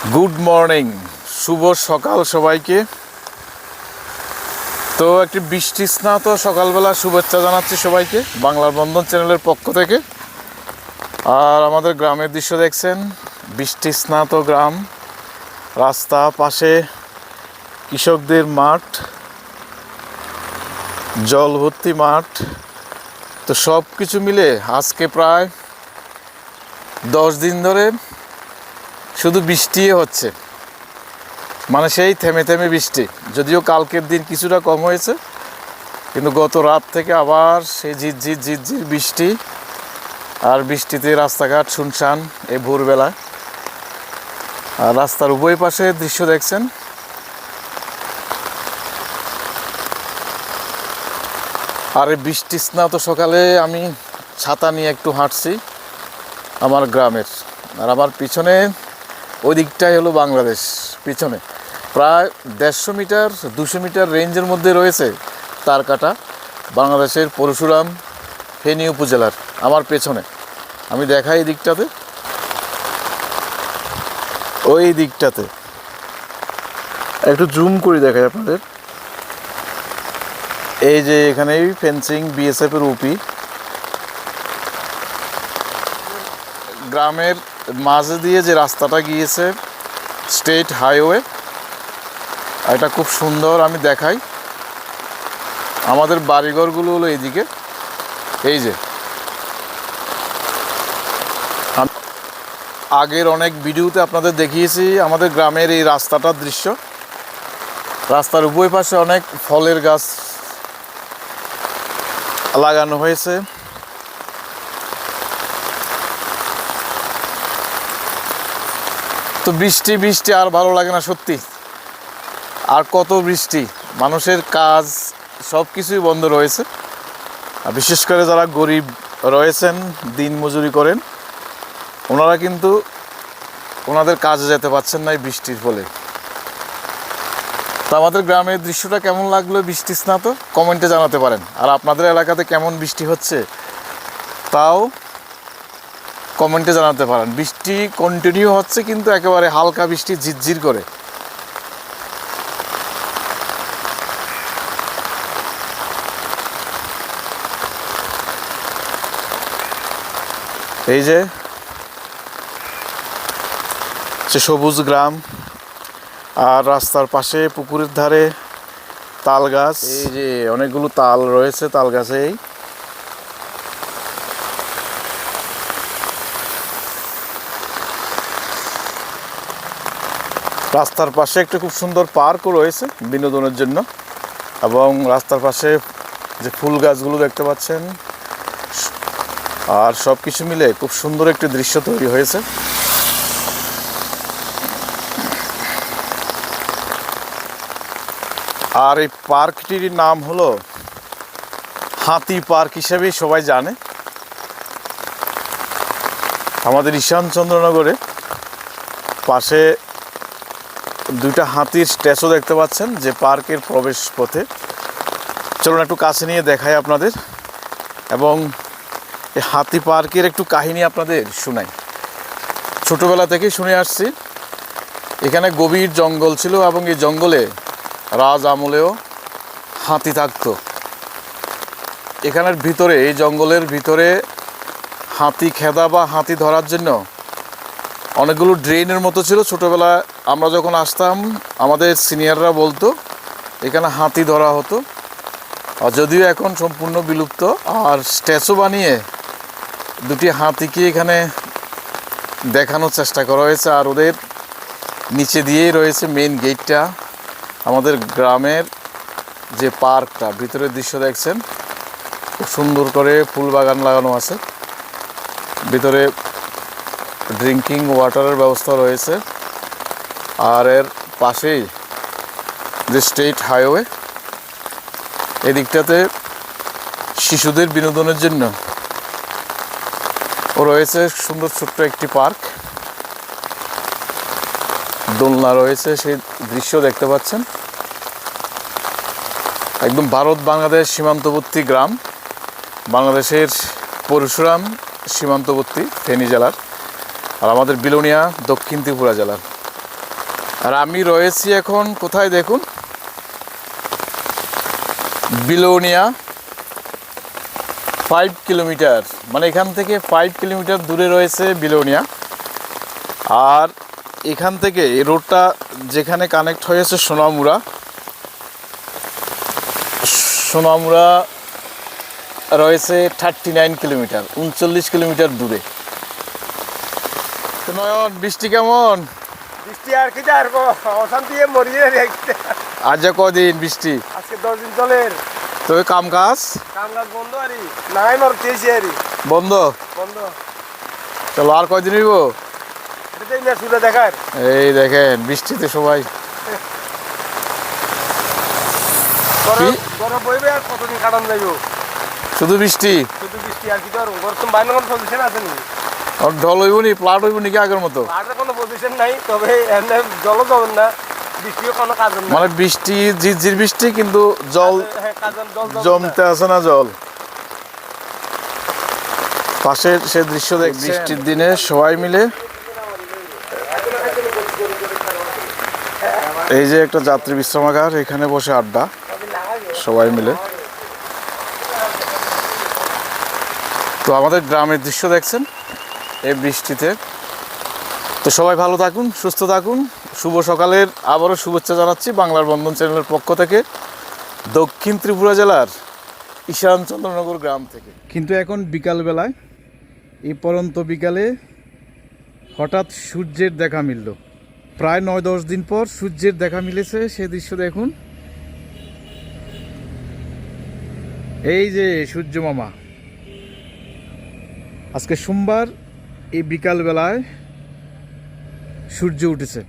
Good morning, শুভ সকাল সবাইকে। তো একটি বৃষ্টি স্নাত সকালবেলা শুভেচ্ছা জানাচ্ছি সবাইকে বাংলার বন্ধন চ্যানেলের পক্ষ থেকে। আর আমাদের গ্রামের দৃশ্য দেখছেন, বৃষ্টি স্নাত গ্রাম, রাস্তা পাশে কৃষকদের মাঠ, জল ভর্তি মাঠ। তো সব কিছু মিলে আজকে প্রায় 10 দিন ধরে শুধু বৃষ্টি হচ্ছে, মানে সেই থেমে থেমে বৃষ্টি। যদিও কালকের দিন কিছুটা কম হয়েছে, কিন্তু গত রাত থেকে আবার সেই ঝিরঝির বৃষ্টি। আর বৃষ্টিতে রাস্তাঘাট শুনশান এই ভোরবেলায়। আর রাস্তার উভয় পাশে দৃশ্য দেখছেন। আর এই বৃষ্টি স্নাত সকালে আমি ছাতা নিয়ে একটু হাঁটছি আমার গ্রামের। আর আমার পিছনে ওই দিকটাই হলো বাংলাদেশ। পিছনে প্রায় 150 মিটার 200 মিটার রেঞ্জের মধ্যে রয়েছে তারকাটা, বাংলাদেশের পরশুরাম ফেনী উপজেলার। আমার পেছনে আমি দেখাই এই দিকটাতে, ওই দিকটাতে একটু জুম করে দেখাই আপনাদের। এই যে এখানেই ফেন্সিং বিএসএফের উপি। গ্রামের মাঝে দিয়ে যে রাস্তাটা গিয়েছে স্টেট হাইওয়ে, এটা খুব সুন্দর। আমি দেখাই, আমাদের বাড়িঘরগুলো হলো এইদিকে। এই যে আগের অনেক ভিডিওতে আপনাদের দেখিয়েছি আমাদের গ্রামের এই রাস্তাটার দৃশ্য। রাস্তার উভয় পাশে অনেক ফলের গাছ লাগানো হয়েছে। তো বৃষ্টি বৃষ্টি আর ভালো লাগে না সত্যি। আর কত বৃষ্টি, মানুষের কাজ সব কিছুই বন্ধ রয়েছে। আর বিশেষ করে যারা গরিব রয়েছেন, দিন মজুরি করেন, ওনারা কিন্তু ওনাদের কাজে যেতে পারছেন না এই বৃষ্টির ফলে। তো আমাদের গ্রামের দৃশ্যটা কেমন লাগলো বৃষ্টি স্নাত কমেন্টে জানাতে পারেন। আর আপনাদের এলাকাতে কেমন বৃষ্টি হচ্ছে তাও কমেন্টে জানাতে পারেন। বৃষ্টি কন্টিনিউ হচ্ছে, কিন্তু একেবারে হালকা বৃষ্টি, ঝিরঝির করে। এই যে সবুজ গ্রাম, আর রাস্তার পাশে পুকুরের ধারে তাল গাছ। এই যে অনেকগুলো তাল রয়েছে তাল গাছেই। রাস্তার পাশে একটা খুব সুন্দর পার্কও রয়েছে বিনোদনের জন্য। এবং রাস্তার পাশে যে ফুল গাছগুলো দেখতে পাচ্ছেন, আর সব কিছু মিলে খুব সুন্দর একটি দৃশ্য তৈরি হয়েছে। আর এই পার্কটির নাম হলো হাতি পার্ক হিসেবেই সবাই জানে। আমাদের ঈশানচন্দ্রনগরে পাশে দুইটা হাতির স্ট্যাচু দেখতে পাচ্ছেন, যে পার্কের প্রবেশ পথে। চলুন একটু কাছে নিয়ে দেখাই আপনাদের, এবং এই হাতি পার্কের একটু কাহিনী আপনাদের শোনাই। ছোটোবেলা থেকেই শুনে আসছি, এখানে গভীর জঙ্গল ছিল, এবং এই জঙ্গলে রাজ আমলেও হাতি থাকতো। এখানের ভিতরে, এই জঙ্গলের ভিতরে হাতি খেদা বা হাতি ধরার জন্য অনেকগুলো ড্রেনের মতো ছিল। ছোটোবেলায় আমরা যখন আসতাম, আমাদের সিনিয়ররা বলতো এখানে হাতি ধরা হতো। আর যদিও এখন সম্পূর্ণ বিলুপ্ত। আর স্ট্যাচু বানিয়ে দুটি হাতিকে এখানে দেখানোর চেষ্টা করা হয়েছে। আর ওদের নিচে দিয়েই রয়েছে মেইন গেটটা। আমাদের গ্রামের যে পার্কটা, ভিতরের দৃশ্য দেখছেন, খুব সুন্দর করে ফুল বাগান লাগানো আছে। ভিতরে ড্রিঙ্কিং ওয়াটারের ব্যবস্থা রয়েছে। আর এর পাশেই যে স্টেট হাইওয়ে, এদিকটাতে শিশুদের বিনোদনের জন্য ও রয়েছে সুন্দর ছোট্ট একটি পার্ক, দোলনা রয়েছে, সেই দৃশ্য দেখতে পাচ্ছেন। একদম ভারত বাংলাদেশ সীমান্তবর্তী গ্রাম, বাংলাদেশের পরশুরাম সীমান্তবর্তী ফেনী জেলার, আর আমাদের বিলোনিয়া দক্ষিণ ত্রিপুরা জেলার। আর আমি রয়েছি এখন কোথায় দেখুন, বিলোনিয়া 5 কিলোমিটার, মানে এখান থেকে 5 কিলোমিটার দূরে রয়েছে বিলোনিয়া। আর এখান থেকে এই রোডটা যেখানে কানেক্ট হয়েছে সোনামুড়া রয়েছে 39 কিলোমিটার, 39 কিলোমিটার দূরে। তো নয়ন, বৃষ্টি কেমন? বৃষ্টি আর কি আর অশান্তি মরিয়ে রেখেছে। আজ কদিন বৃষ্টি? আজকে 10 দিন চলের। তবে কাম কাজ বন্ধ আরি নাই মর তেইছে আরি বন্ধ। বন্ধ। চলো আর কয়দিন হইব? এটাই না সুদা দেখার। এই দেখেন বৃষ্টিতে সবাই গরম বইবে আর কতদিন কাটান যাইব? শুধু বৃষ্টি আর কি তোর ঘর তো বাইরে কোনো পজিশন আছে নি? আর ঢল হইব নি, প্লাট হইব নাকি আগের মতো? আর কোনো পজিশন নাই, তবে এমনি জলও যাবেন না, বৃষ্টিও কোনো কাজ না। মানে বৃষ্টি ঝিরঝির বৃষ্টি, কিন্তু জল জল জমতে আসে না জল। পাশের সে দৃশ্য দেখ, বৃষ্টির দিনে সবাই মিলে এই যে একটা যাত্রী বিশ্রামাগার, এখানে বসে আড্ডা সবাই মিলে। তো আমাদের গ্রামের দৃশ্য দেখছেন এই বৃষ্টিতে। তো সবাই ভালো থাকুন, সুস্থ থাকুন। শুভ সকালের আবারও শুভেচ্ছা জানাচ্ছি বাংলার বন্ধন চ্যানেলের পক্ষ থেকে, দক্ষিণ ত্রিপুরা জেলার ঈশান চন্দ্রনগর গ্রাম থেকে। কিন্তু এখন বিকালবেলায়, এই পরন্ত বিকালে হঠাৎ সূর্যের দেখা মিলল। প্রায় 9-10 দিন পর সূর্যের দেখা মিলেছে, সে দৃশ্য দেখুন। এই যে সূর্য মামা, আজকে সোমবার, এই বিকালবেলায় সূর্য উঠেছে।